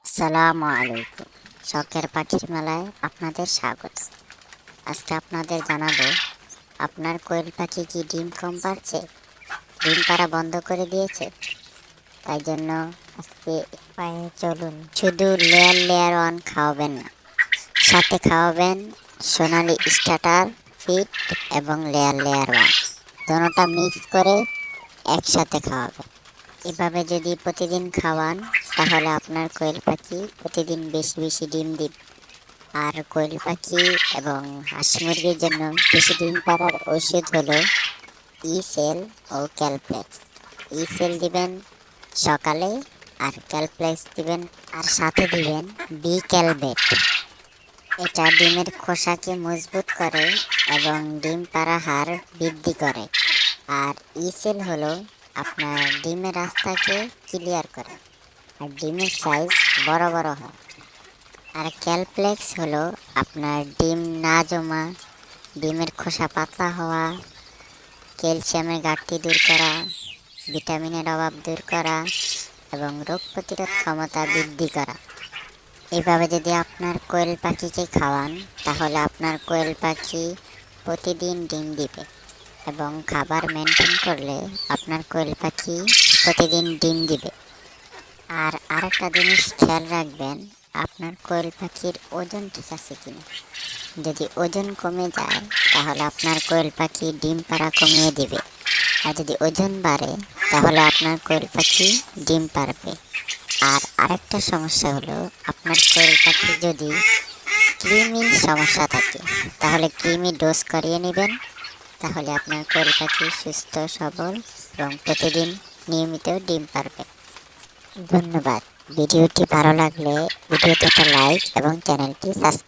আসসালামু আলাইকুম। শখের পাখির মেলায় আপনাদের স্বাগত। আজকে আপনাদের জানাবো, আপনার কোয়েল পাখি কি ডিম কম পারছে, ডিম পাড়া বন্ধ করে দিয়েছে? তাই জন্য আজকে পায়ে চলুন। শুধু লেয়ার লেয়ার ওয়ান খাওয়াবেন না, সাথে খাওয়াবেন সোনালি স্টার্টার ফিট এবং লেয়ার লেয়ার ওয়ান, দোনোটা মিক্স করে একসাথে খাওয়াবেন। এভাবে যদি প্রতিদিন খাওয়ান, তাহলে আপনার কোয়েল পাখি প্রতিদিন বেশি বেশি ডিম দিবে। আর কোয়েল পাখি এবং হাঁস মুরগির জন্য বেশি ডিম পাড়ার ওষুধ হলো ইসেল ও ক্যালপ্লেক্স। ইসেল দিবেন সকালে, আর ক্যালপ্লেক্স দিবেন, আর সাথে দিবেন বি ক্যালবেট। এটা ডিমের খোসাকে মজবুত করে এবং ডিম পাড়া হার বৃদ্ধি করে। আর ইসেল হলো আপনার ডিমের রাস্তাকে ক্লিয়ার করে, আর ডিমের সাইজ বড় বড় হয়। আর ক্যালপ্লেক্স হলো আপনার ডিম না জমা, ডিমের খোসা পাতলা হওয়া, ক্যালসিয়ামের ঘাটতি দূর করা, ভিটামিনের অভাব দূর করা এবং রোগ প্রতিরোধ ক্ষমতা বৃদ্ধি করা। এভাবে যদি আপনার কোয়েল পাখিকে খাওয়ান, তাহলে আপনার কোয়েল পাখি প্রতিদিন ডিম দিবে। এবং খাবার মেনটেন করলে আপনার কোয়েল পাখি প্রতিদিন ডিম দিবে। আর আরেকটা জিনিস খেয়াল রাখবেন, আপনার কোয়েল পাখির ওজন ঠিক আছে কিনা। যদি ওজন কমে যায়, তাহলে আপনার কোয়েল পাখি ডিম পাড়া কমিয়ে দিবে। আর যদি ওজন বাড়ে, তাহলে আপনার কোয়েল পাখি ডিম পারবে। আর আরেকটা সমস্যা হলো, আপনার কোয়েল পাখি যদি কৃমির সমস্যা থাকে, তাহলে কৃমি ডোজ করিয়ে নেবেন। তাহলে আপনার কোয়েল পাখি সুস্থ সবল এবং প্রতিদিন নিয়মিত ডিম পারবে। ধন্যবাদ। ভিডিওটি ভালো লাগলে ভিডিওতে একটা লাইক এবং চ্যানেলটি সাবস্ক্রাইব